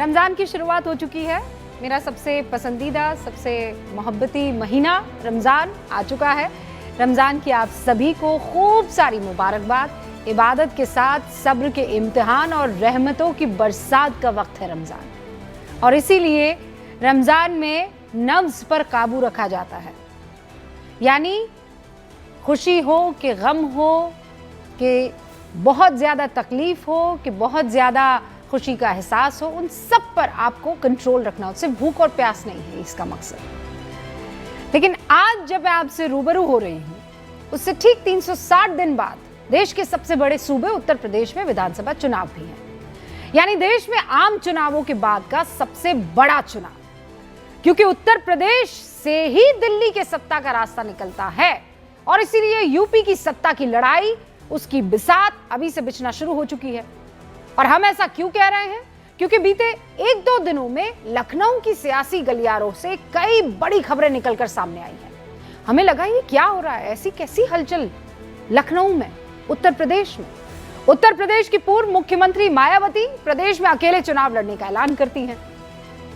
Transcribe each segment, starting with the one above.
रमज़ान की शुरुआत हो चुकी है। मेरा सबसे पसंदीदा, सबसे मोहब्बती महीना रमज़ान आ चुका है। रमज़ान की आप सभी को खूब सारी मुबारकबाद। इबादत के साथ सब्र के इम्तिहान और रहमतों की बरसात का वक्त है रमज़ान, और इसीलिए रमज़ान में नफ्स पर काबू रखा जाता है। यानी खुशी हो कि गम हो, कि बहुत ज़्यादा तकलीफ़ हो, कि बहुत ज़्यादा खुशी का एहसास हो, उन सब पर आपको कंट्रोल रखना हो। सिर्फ भूख और प्यास नहीं है इसका मकसद। लेकिन आज जब मैं आपसे रूबरू हो रही हूँ, उससे ठीक 360 दिन बाद देश के सबसे बड़े सूबे उत्तर प्रदेश में विधानसभा चुनाव भी है। यानी देश में आम चुनावों के बाद का सबसे बड़ा चुनाव, क्योंकि उत्तर प्रदेश से ही दिल्ली के सत्ता का रास्ता निकलता है, और इसीलिए यूपी की सत्ता की लड़ाई, उसकी बिसात अभी से बिछना शुरू हो चुकी है। और हम ऐसा क्यों कह रहे हैं? क्योंकि बीते 1-2 दिनों में लखनऊ की सियासी गलियारों से कई बड़ी खबरें निकलकर सामने आई हैं। हमें लगा ये क्या हो रहा है, ऐसी कैसी हलचल लखनऊ में, उत्तर प्रदेश में। उत्तर प्रदेश की पूर्व मुख्यमंत्री मायावती प्रदेश में अकेले चुनाव लड़ने का ऐलान करती हैं।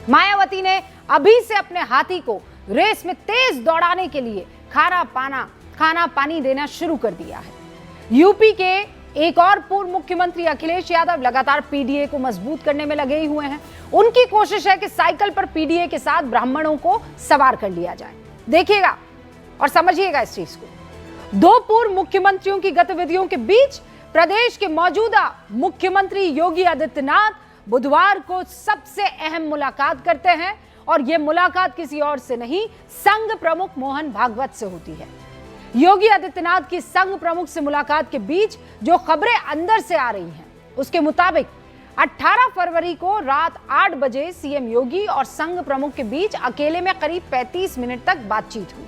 मायावती ने अभी से अपने हाथी को रेस में तेज दौड़ाने के लिए खाना पानी देना शुरू कर दिया है। यूपी के एक और पूर्व मुख्यमंत्री अखिलेश यादव लगातार पीडीए को मजबूत करने में लगे हुए हैं। उनकी कोशिश है कि साइकिल पर पीडीए के साथ ब्राह्मणों को सवार कर लिया जाए। देखिएगा और समझिएगा इस चीज को। 2 पूर्व मुख्यमंत्रियों की गतिविधियों के बीच प्रदेश के मौजूदा मुख्यमंत्री योगी आदित्यनाथ बुधवार को सबसे अहम मुलाकात करते हैं, और यह मुलाकात किसी और से नहीं, संघ प्रमुख मोहन भागवत से होती है। योगी आदित्यनाथ की संघ प्रमुख से मुलाकात के बीच जो खबरें अंदर से आ रही हैं, उसके मुताबिक 18 फरवरी को रात 8 बजे सीएम योगी और संघ प्रमुख के बीच अकेले में करीब 35 मिनट तक बातचीत हुई।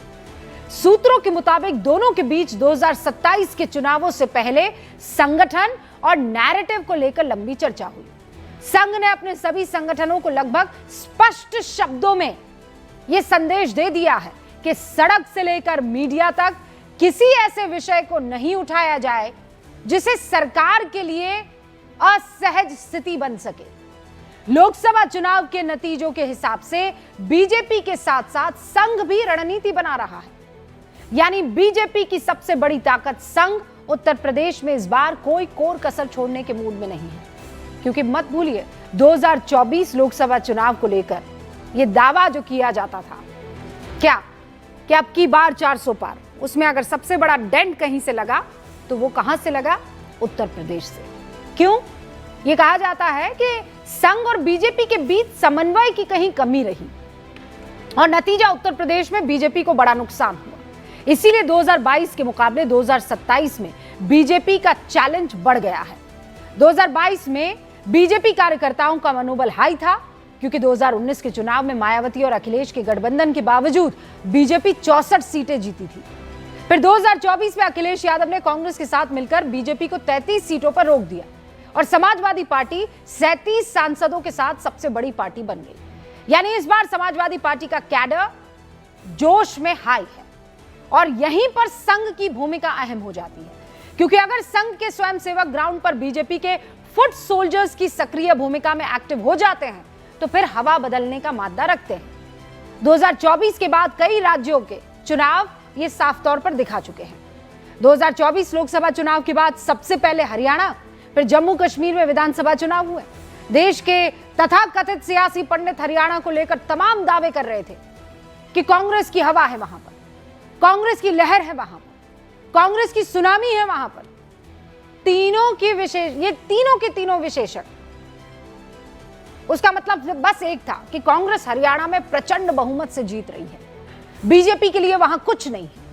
सूत्रों के मुताबिक दोनों के बीच 2027 के चुनावों से पहले संगठन और नैरेटिव को लेकर लंबी चर्चा हुई। संघ ने अपने सभी संगठनों को लगभग स्पष्ट शब्दों में यह संदेश दे दिया है कि सड़क से लेकर मीडिया तक किसी ऐसे विषय को नहीं उठाया जाए जिसे सरकार के लिए असहज स्थिति बन सके। लोकसभा चुनाव के नतीजों के हिसाब से बीजेपी के साथ साथ संघ भी रणनीति बना रहा है। यानी बीजेपी की सबसे बड़ी ताकत संघ उत्तर प्रदेश में इस बार कोई कोर कसर छोड़ने के मूड में नहीं है, क्योंकि मत भूलिए 2024 लोकसभा चुनाव को लेकर यह दावा जो किया जाता था कि अब की बार 400 पार, उसमें अगर सबसे बड़ा डेंट कहीं से लगा तो वो कहां से लगा? उत्तर प्रदेश से। क्यों? ये कहा जाता है कि संघ और बीजेपी के बीच समन्वय की कहीं कमी रही, और नतीजा उत्तर प्रदेश में बीजेपी को बड़ा नुकसान हुआ। इसीलिए 2022 के मुकाबले 2027 में बीजेपी का चैलेंज बढ़ गया है। 2022 में बीजेपी कार्यकर्ताओं का मनोबल हाई था, क्योंकि 2019 के चुनाव में मायावती और अखिलेश के गठबंधन के बावजूद बीजेपी 64 सीटें जीती थी। फिर 2024 में अखिलेश यादव ने कांग्रेस के साथ मिलकर बीजेपी को 33 सीटों पर रोक दिया, और समाजवादी पार्टी 37 सांसदों के साथ सबसे बड़ी पार्टी बन गई। यानी इस बार समाजवादी पार्टी का कैडर जोश में हाई है, और यहीं पर संघ की भूमिका अहम हो जाती है, क्योंकि अगर संघ के स्वयंसेवक ग्राउंड पर बीजेपी के फुट सोल्जर्स की सक्रिय भूमिका में एक्टिव हो जाते हैं तो फिर हवा बदलने का मादा रखते हैं। 2024 के बाद कई राज्यों के चुनाव ये साफ तौर पर दिखा चुके हैं। 2024 लोकसभा चुनाव के बाद सबसे पहले हरियाणा, फिर जम्मू कश्मीर में विधानसभा चुनाव हुए। देश के तथाकथित सियासी पंडित हरियाणा को लेकर तमाम दावे कर रहे थे कि कांग्रेस की हवा है वहां पर, कांग्रेस की लहर है वहां पर, कांग्रेस की सुनामी है वहां पर। तीनों के तीनों विशेषण, उसका मतलब बस एक था कि कांग्रेस हरियाणा में प्रचंड बहुमत से जीत रही है, बीजेपी के लिए वहां कुछ नहीं है।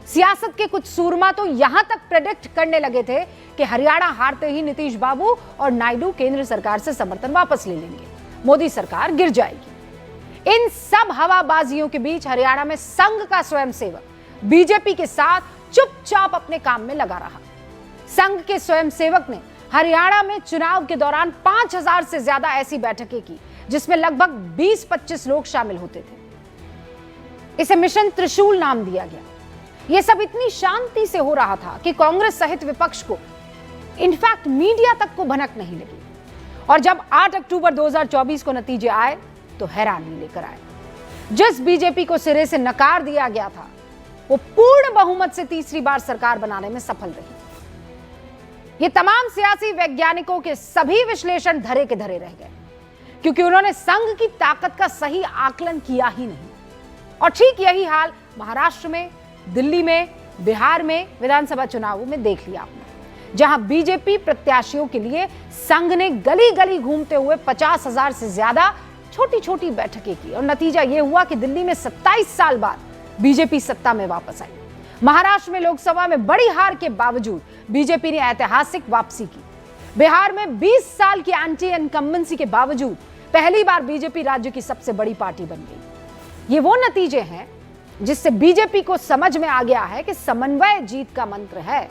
सियासत के कुछ सूरमा तो यहां तक प्रेडिक्ट करने लगे थे कि हरियाणा हारते ही नीतीश बाबू और नायडू केंद्र सरकार से समर्थन वापस ले लेंगे, मोदी सरकार गिर जाएगी। इन सब हवाबाजियों के बीच हरियाणा में संघ का स्वयंसेवक बीजेपी के साथ चुपचाप अपने काम में लगा रहा। संघ के स्वयंसेवक ने हरियाणा में चुनाव के दौरान 5000 से ज्यादा ऐसी बैठकें की जिसमें लगभग 20-25 लोग शामिल होते थे। इसे मिशन त्रिशूल नाम दिया गया। यह सब इतनी शांति से हो रहा था कि कांग्रेस सहित विपक्ष को, इनफैक्ट मीडिया तक को भनक नहीं लगी। और जब 8 अक्टूबर 2024 को नतीजे आए तो हैरानी लेकर आए। जिस बीजेपी को सिरे से नकार दिया गया था वो पूर्ण बहुमत से तीसरी बार सरकार बनाने में सफल रही। ये तमाम सियासी वैज्ञानिकों के सभी विश्लेषण धरे के धरे रह गए, क्योंकि उन्होंने संघ की ताकत का सही आकलन किया ही नहीं। और ठीक यही हाल महाराष्ट्र में, दिल्ली में, बिहार में विधानसभा चुनावों में देख लिया आपने, जहां बीजेपी प्रत्याशियों के लिए संघ ने गली गली घूमते हुए 50,000 से ज्यादा छोटी छोटी बैठकें की और नतीजा यह हुआ कि दिल्ली में 27 साल बाद बीजेपी सत्ता में वापस आई। महाराष्ट्र में लोकसभा में बड़ी हार के बावजूद बीजेपी ने ऐतिहासिक वापसी की। बिहार में 20 साल की एंटी इनकम्बेंसी के बावजूद पहली बार बीजेपी राज्य की सबसे बड़ी पार्टी बन गई। ये वो नतीजे हैं जिससे बीजेपी को समझ में आ गया है कि समन्वय जीत का मंत्र है।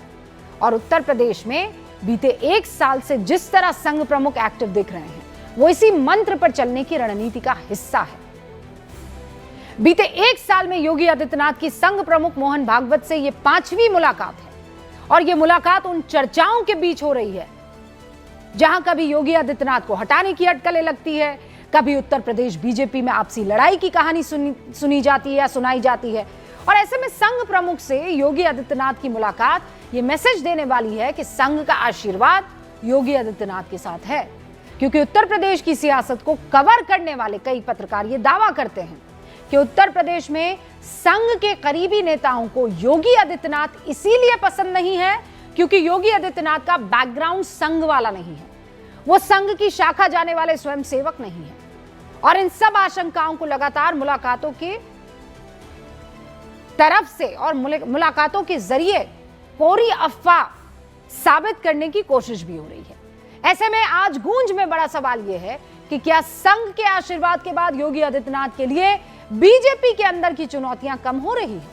और उत्तर प्रदेश में बीते 1 साल से जिस तरह संघ प्रमुख एक्टिव दिख रहे हैं वो इसी मंत्र पर चलने की रणनीति का हिस्सा है। बीते 1 साल में योगी आदित्यनाथ की संघ प्रमुख मोहन भागवत से यह 5वीं मुलाकात है और यह मुलाकात उन चर्चाओं के बीच हो रही है जहां कभी योगी आदित्यनाथ को हटाने की अटकलें लगती है, कभी उत्तर प्रदेश बीजेपी में आपसी लड़ाई की कहानी सुनी जाती है या सुनाई जाती है। और ऐसे में संघ प्रमुख से योगी आदित्यनाथ की मुलाकात ये मैसेज देने वाली है कि संघ का आशीर्वाद योगी आदित्यनाथ के साथ है, क्योंकि उत्तर प्रदेश की सियासत को कवर करने वाले कई पत्रकार ये दावा करते हैं कि उत्तर प्रदेश में संघ के करीबी नेताओं को योगी आदित्यनाथ इसीलिए पसंद नहीं है क्योंकि योगी आदित्यनाथ का बैकग्राउंड संघ वाला नहीं है, वो संघ की शाखा जाने वाले स्वयंसेवक नहीं है। और इन सब आशंकाओं को लगातार मुलाकातों के तरफ से और मुलाकातों के जरिए पूरी अफवाह साबित करने की कोशिश भी हो रही है। ऐसे में आज गूंज में बड़ा सवाल यह है कि क्या संघ के आशीर्वाद के बाद योगी आदित्यनाथ के लिए बीजेपी के अंदर की चुनौतियां कम हो रही है?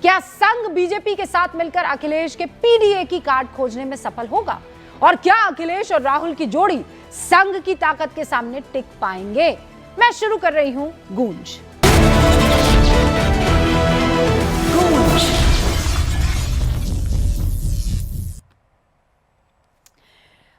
क्या संघ बीजेपी के साथ मिलकर अखिलेश के पीडीए की कार्ड खोजने में सफल होगा? और क्या अखिलेश और राहुल की जोड़ी संघ की ताकत के सामने टिक पाएंगे? मैं शुरू कर रही हूं गूंज।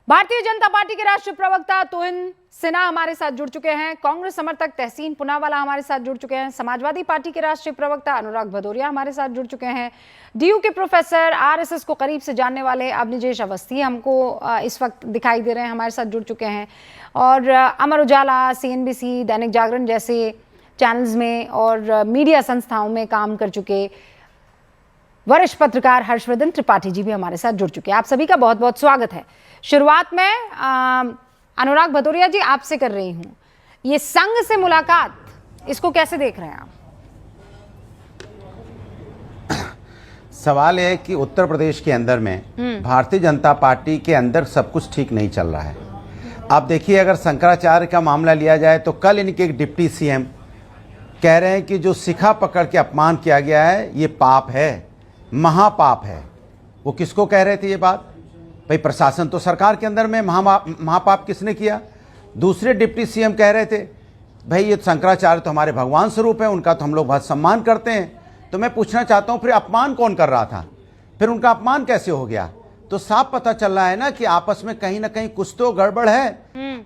भारतीय जनता पार्टी के राष्ट्रीय प्रवक्ता तुहिन सिन्हा हमारे साथ जुड़ चुके हैं, कांग्रेस समर्थक तहसीन पुनावाला हमारे साथ जुड़ चुके हैं, समाजवादी पार्टी के राष्ट्रीय प्रवक्ता अनुराग भदौरिया हमारे साथ जुड़ चुके हैं, डीयू के प्रोफेसर, आरएसएस को करीब से जानने वाले अवनिजेश अवस्थी हमको इस वक्त दिखाई दे रहे हैं, हमारे साथ जुड़ चुके हैं। और अमर उजाला, सीएनबीसी, दैनिक जागरण जैसे चैनल्स में और मीडिया संस्थाओं में काम कर चुके वरिष्ठ पत्रकार हर्षवर्धन त्रिपाठी जी भी हमारे साथ जुड़ चुके हैं। आप सभी का बहुत बहुत स्वागत है। शुरुआत में अनुराग भदौरिया जी आपसे कर रही हूं, ये संघ से मुलाकात इसको कैसे देख रहे हैं आप? सवाल है कि उत्तर प्रदेश के अंदर में भारतीय जनता पार्टी के अंदर सब कुछ ठीक नहीं चल रहा है। आप देखिए, अगर शंकराचार्य का मामला लिया जाए तो कल इनके एक डिप्टी सीएम कह रहे हैं कि जो शिखा पकड़ के अपमान किया गया है ये पाप है, महापाप है। वो किसको कह रहे थे ये बात? भाई प्रशासन तो सरकार के अंदर में महापाप किसने किया? दूसरे डिप्टी सीएम कह रहे थे भाई ये शंकराचार्य तो हमारे भगवान स्वरूप है, उनका तो हम लोग बहुत सम्मान करते हैं। तो मैं पूछना चाहता हूँ फिर अपमान कौन कर रहा था? फिर उनका अपमान कैसे हो गया? तो साफ पता चल रहा है ना कि आपस में कहीं ना कहीं कुछ तो गड़बड़ है।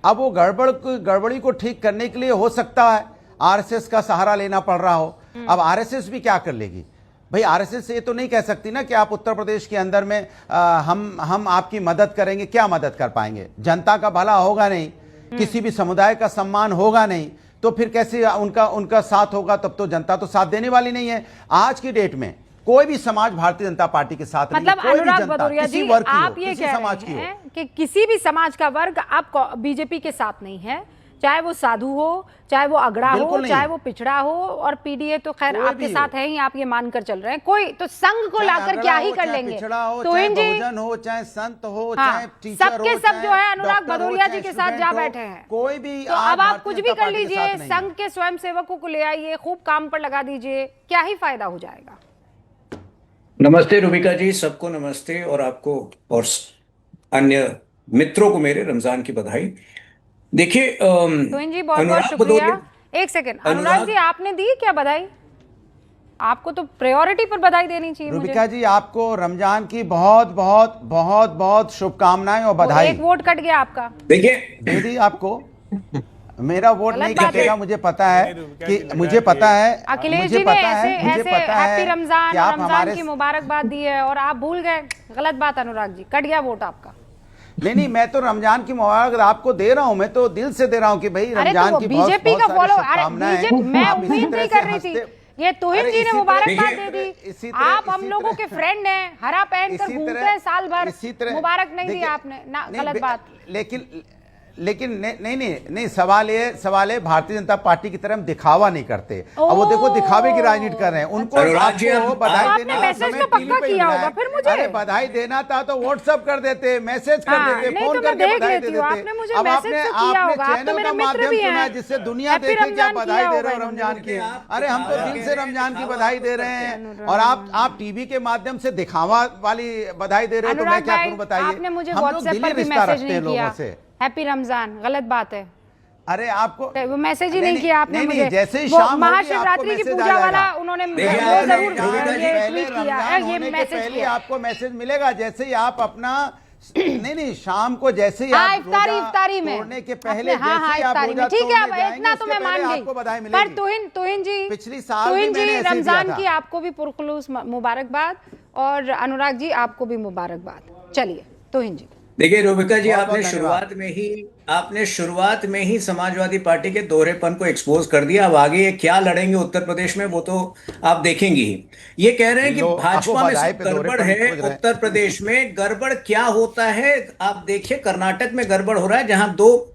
अब वो गड़बड़ी को ठीक करने के लिए हो सकता है आरएसएस का सहारा लेना पड़ रहा हो। अब आरएसएस भी क्या कर लेगी? भाई आरएसएस ये तो नहीं कह सकती ना कि आप उत्तर प्रदेश के अंदर में हम आपकी मदद करेंगे। क्या मदद कर पाएंगे? जनता का भला होगा नहीं, किसी भी समुदाय का सम्मान होगा नहीं, तो फिर कैसे उनका साथ होगा? तब तो जनता तो साथ देने वाली नहीं है। आज की डेट में कोई भी समाज भारतीय जनता पार्टी के साथ मतलब नहीं, कोई भी अनुराग जनता, भदौरिया किसी जी, वर्ग की आप हो, ये किसी कह समाज की रहे हो हैं कि किसी भी समाज का वर्ग आप बीजेपी के साथ नहीं है, चाहे वो साधु हो, चाहे वो अगड़ा हो, चाहे वो पिछड़ा हो, और पीडीए तो खैर आपके साथ है ही, आप ये मानकर चल रहे हैं। कोई तो संघ को लाकर क्या ही कर लेंगे? तो बहुजन हो, चाहे संत हो, चाहे टीचर हो, सबके सब जो है अनुराग भदौरिया जी के साथ जा बैठे हैं। कोई भी तो अब आप कुछ भी कर लीजिए, संघ के स्वयं सेवकों को ले आइए, खूब काम पर लगा दीजिए, क्या ही फायदा हो जाएगा? नमस्ते रुबिका जी, सबको नमस्ते, और आपको और अन्य मित्रों को मेरे रमजान की बधाई। देखिए जी बहुत बहुत शुक्रिया। एक सेकंड अनुराग जी, आपने दी क्या बधाई? आपको तो प्रायोरिटी पर बधाई देनी चाहिए मुझे। रूबिका जी, आपको रमजान की बहुत बहुत बहुत बहुत शुभकामनाएं और बधाई। एक वोट कट गया आपका। देखिए दीदी, आपको मेरा वोट नहीं बात है। कटेगा, मुझे पता है कि मुझे पता है अखिलेश मुझे जी ने पता है, ऐसे मुझे ऐसे पता है हैप्पी रमजान कि और आप रमजान हमारे की मुबारकबाद दी है और आप भूल गए। गलत बात अनुराग जी, कट गया वोट आपका। नहीं, मैं तो रमजान की मुबारक आपको दे रहा हूं, मैं तो दिल से दे रहा हूं कि भाई अरे रमजान तो की बीजेपी का बहुत फॉलो, सारी अरे शुभकामनाएं। बीजेपी मैं आप इसी उम्मीद तरह नहीं से कर रही थी। हंसते- ये तुहिन अरे जी ने इसी मुबारकबाद तरह- दे इसी दी। तरह- आप हम इसी लोगों के तरह- फ्रेंड हैं, हरा पहनकर इसी घूमते तरह- हैं साल भर, इसी तरह- मुबारक नहीं दी देखिए, आपने ना, नहीं, गलत बात। लेकिन नहीं, सवाल ये भारतीय जनता पार्टी की तरफ दिखावा नहीं करते। अब वो देखो दिखावे की राजनीति कर रहे हैं, उनको अनुराग जी, आपको बधाई आपने देना मैसेज समय तो पक्का टीवी पे किया मिला होगा, है। फिर मुझे। अरे बधाई देना था तो व्हाट्सएप कर देते, मैसेज कर हाँ, देते, नहीं फोन तो मैं करके देख बधाई दे लेती हूँ, देते। आपने मुझे अब मैसेज आपने तो किया होगा, आप तो चैनल मेरे का मित्र माध्यम भी चुना हैं। जिससे दुनिया हैप्पी देखे कि आप रमजान बधाई किया दे रहे हो होगा रमजान की। इन्होंने। अरे हम तो दिल से रमजान की बधाई दे रहे हैं और आप टीवी के माध्यम से दिखावा वाली बधाई दे रहे हो, तो मैं अनुराग क्या भाई, करूं बताइए। आपने मुझे हम लोग व्हाट्सएप दिली पर भी रिश्ता मैसेज रखते हैं नहीं किया लोगों से। हैप्पी रमजान, गलत बात है। अरे आपको वो मैसेज ही नहीं किया आपने मुझे। जैसे ही वो शाम होगी, महाशिवरात्रि आपको की मैसेज पूजा आ वाला जाएगा। उन्होंने वो देखिए, जरूर रोहिता जी, ये पहले ट्वीट किया रमजान ये होने के मैसेज पहले किया। आपको मैसेज मिलेगा, जैसे ही आप अपना नहीं शाम को जैसे ही हाँ, आप इफ्तारी में तोड़ने के पहले हाँ, जैसे ही आप इफ्तारी में रोजा ठीक है। अब तोड़ने इतना तो जाएंगे, मैं उसके मान पहले गई, आपको बधाई पर मिलेगी। तुहिन जी, पिछली साल भी तुहिन मैंने जी ऐसे ही दिया रमजान था। की आपको भी पुरखुलूस मुबारकबाद और अनुराग जी आपको भी मुबारकबाद। चलिए तुहिन जी। देखिए रूबिका जी, बहुत-बहुत आपने धन्यवाद। शुरुआत में ही समाजवादी पार्टी के दोहरेपन को एक्सपोज कर दिया। अब आगे ये क्या लड़ेंगे उत्तर प्रदेश में वो तो आप देखेंगे ही। ये कह रहे हैं कि भाजपा में सब गड़बड़ है, उत्तर प्रदेश में गड़बड़ क्या होता है आप देखिए। कर्नाटक में गड़बड़ हो रहा है,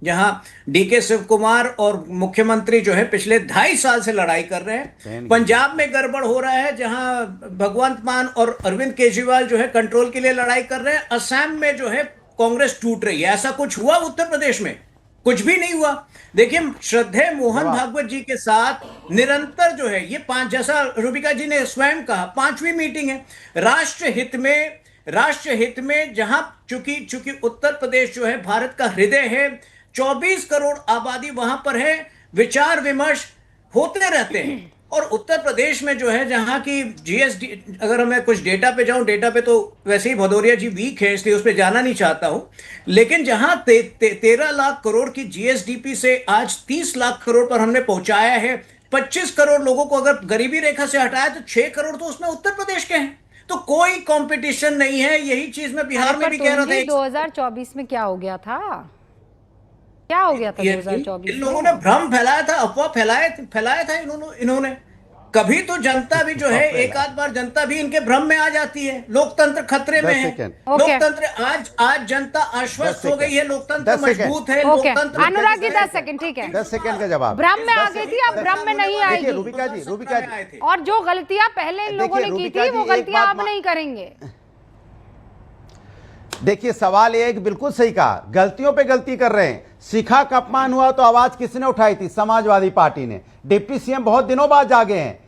जहां डीके शिव कुमार और मुख्यमंत्री जो है पिछले 2.5 साल से लड़ाई कर रहे हैं। पंजाब में गड़बड़ हो रहा है, जहां भगवंत मान और अरविंद केजरीवाल जो है कंट्रोल के लिए लड़ाई कर रहे हैं। असम में जो है कांग्रेस टूट रही है। ऐसा कुछ हुआ उत्तर प्रदेश में? कुछ भी नहीं हुआ। देखिए, श्रद्धेय मोहन भागवत जी के साथ निरंतर जो है ये जैसा रूबिका जी ने स्वयं कहा, 5वीं मीटिंग है राष्ट्र हित में जहां चूंकि उत्तर प्रदेश जो है भारत का हृदय है, 24 करोड़ आबादी वहां पर है, विचार विमर्श होते रहते हैं। और उत्तर प्रदेश में जो है जहां की जीएसडी, अगर मैं कुछ डेटा पे जाऊं, डेटा पे तो वैसे ही भदौरिया जी वीक है इसलिए उस पे जाना नहीं चाहता हूं, लेकिन जहां 13 लाख करोड़ की जीएसडीपी से आज 30 लाख करोड़ पर हमने पहुंचाया है। 25 करोड़ लोगों को अगर गरीबी रेखा से हटाया तो 6 करोड़ तो उसमें उत्तर प्रदेश के हैं। तो कोई कंपटीशन नहीं है। यही चीज मैं बिहार में भी कह रहा था। 2024 में क्या हो गया था? क्या हो गया था 2024 इन लोगों ने भ्रम फैलाया था, अफवाह फैलाया था इन्होंने। कभी तो जनता भी जो है, एक आध बार जनता भी इनके भ्रम में आ जाती है। लोकतंत्र खतरे में है। लोकतंत्र आज जनता आश्वस्त हो गई है, लोकतंत्र मजबूत है। लोकतंत्र। अनुराग जी 10 सेकंड, ठीक है, 10 सेकंड का जवाब। भ्रम में आ गई थी, अब भ्रम में नहीं आएगी। रूबिका जी और जो गलतियां पहले इन लोगों ने की थी वो गलतियां अब नहीं करेंगे। देखिए, सवाल ये है कि बिल्कुल सही कहा, गलतियों पे गलती कर रहे हैं। शिखा का अपमान हुआ तो आवाज किसने उठाई थी? समाजवादी पार्टी ने। डिप्टी सीएम बहुत दिनों बाद जागे हैं,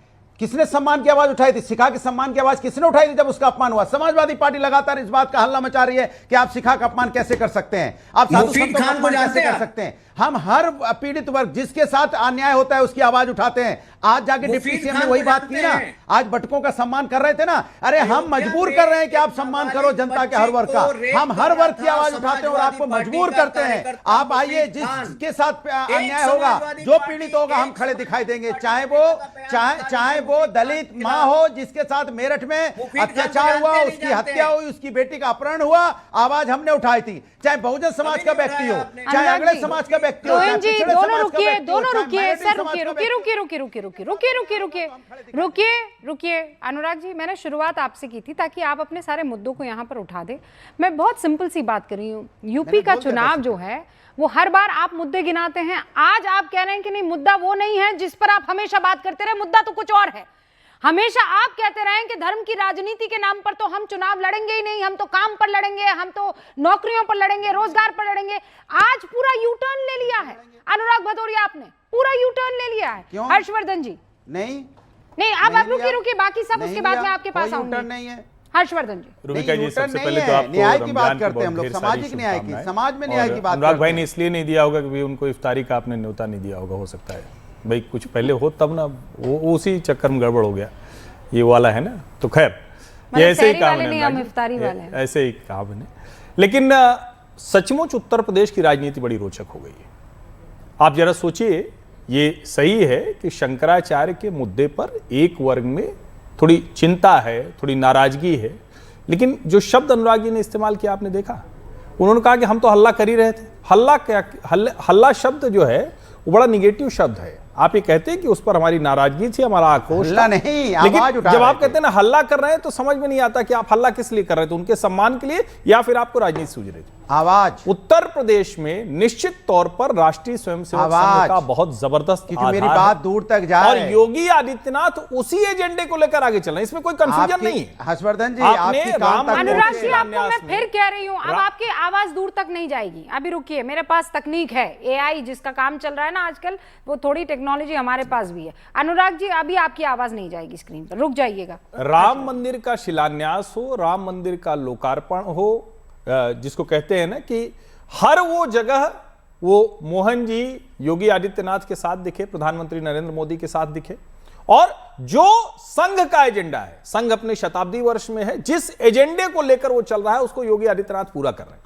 किसने सम्मान की आवाज उठाई थी? शिखा के सम्मान की आवाज किसने उठाई थी जब उसका अपमान हुआ? समाजवादी पार्टी लगातार इस बात का हल्ला मचा रही है कि आप शिखा का अपमान कैसे कर सकते हैं, आप साधु संतों का अपमान कैसे कर सकते हैं। हम हर पीड़ित वर्ग जिसके साथ अन्याय होता है उसकी आवाज उठाते हैं। आज जाके डिप्टी सीएम ने वही बात की ना, आज बटकों का सम्मान कर रहे थे ना। अरे हम मजबूर कर रहे हैं कि आप सम्मान करो जनता के हर वर्ग का। हम हर वर्ग की आवाज उठाते हैं और आपको मजबूर करते हैं। आप आइए, जिसके साथ अन्याय होगा, जो पीड़ित होगा, हम खड़े दिखाई देंगे। चाहे वो दलित माँ हो जिसके साथ मेरठ में अत्याचार हुआ, उसकी हत्या हुई, उसकी बेटी का अपहरण हुआ, आवाज हमने उठाई थी। चाहे बहुजन समाज का व्यक्ति हो, चाहे अगले समाज का व्यक्ति हो, दोनों रुकिए सर, रुकिए। अनुराग जी, मैंने शुरुआत आपसे की थी ताकि आप अपने सारे मुद्दों को यहाँ पर उठा दें। मैं बहुत सिंपल सी बात कर रही हूँ। यूपी का चुनाव जो है वो हर बार आप मुद्दे गिनाते हैं। आज आप कह रहे हैं कि नहीं, मुद्दा वो नहीं है जिस पर आप हमेशा बात करते रहे, मुद्दा तो कुछ और है। हमेशा आप कहते रहे कि धर्म की राजनीति के नाम पर तो हम चुनाव लड़ेंगे ही नहीं, हम तो काम पर लड़ेंगे, हम तो नौकरियों पर लड़ेंगे, रोजगार पर लड़ेंगे। आज पूरा यू टर्न ले लिया है अनुराग भदौरिया, आपने पूरा यू टर्न ले लिया है। हर्षवर्धन जी नहीं, अब आप रुकिए, बाकी सब उसके बाद में आपके पास आऊंगी। नहीं है हर्षवर्धन जी। रूबिका जी, सबसे पहले तो आपको न्याय की बात रमजान करते हैं हम लोग, सामाजिक न्याय की, समाज में न्याय की बात। अनुराग भाई ने इसलिए नहीं दिया होगा कि उनको इफ्तारी का आपने न्योता नहीं दिया होगा, हो सकता है भाई कुछ पहले हो तब ना, वो उसी चक्कर में गड़बड़ हो गया। ये वाला है ना, तो खैर ये मतलब ऐसे ही सहरी काम वाले नहीं, है, हम इफ्तारी वाले हैं। ऐसे ही काम है। लेकिन सचमुच उत्तर प्रदेश की राजनीति बड़ी रोचक हो गई है। आप जरा सोचिए, ये सही है कि शंकराचार्य के मुद्दे पर एक वर्ग में थोड़ी चिंता है, थोड़ी नाराजगी है, लेकिन जो शब्द अनुराग जी ने इस्तेमाल किया आपने देखा, उन्होंने कहा कि हम तो हल्ला कर ही रहे थे। हल्ला क्या, हल्ला शब्द जो है वो बड़ा निगेटिव शब्द है। आप ये कहते हैं कि उस पर हमारी नाराजगी थी, हमारा आक्रोश हल्ला नहीं, लेकिन आवाज उठा जब रहे आप कहते हैं ना हल्ला कर रहे हैं तो समझ में नहीं आता कि आप हल्ला किस लिए कर रहे थे, उनके सम्मान के लिए या फिर आपको राजनीति सूझ रही थी। आवाज उत्तर प्रदेश में निश्चित तौर पर राष्ट्रीय स्वयंसेवक संघ का बहुत जबरदस्त क्योंकि मेरी आधार बात है। दूर तक जाए और योगी आदित्यनाथ उसी एजेंडे को लेकर आगे चल रहे हैं, इसमें कोई कंफ्यूजन नहीं है। हर्षवर्धन जी, आपने आपकी राम कान तक अनुराग जी, पहुंचे। आपको मैं फिर कह रही हूँ, अब आपकी आवाज दूर तक नहीं जाएगी। अभी रुकिए, मेरे पास तकनीक है, एआई जिसका काम चल रहा है ना आजकल, वो थोड़ी टेक्नोलॉजी हमारे पास भी है। अनुराग जी, अभी आपकी आवाज नहीं जाएगी स्क्रीन पर, रुक जाइएगा। राम मंदिर का शिलान्यास हो, राम मंदिर का लोकार्पण हो, जिसको कहते हैं ना कि हर वो जगह वो मोहन जी योगी आदित्यनाथ के साथ दिखे, प्रधानमंत्री नरेंद्र मोदी के साथ दिखे, और जो संघ का एजेंडा है, संघ अपने शताब्दी वर्ष में है, जिस एजेंडे को लेकर वो चल रहा है उसको योगी आदित्यनाथ पूरा कर रहे हैं।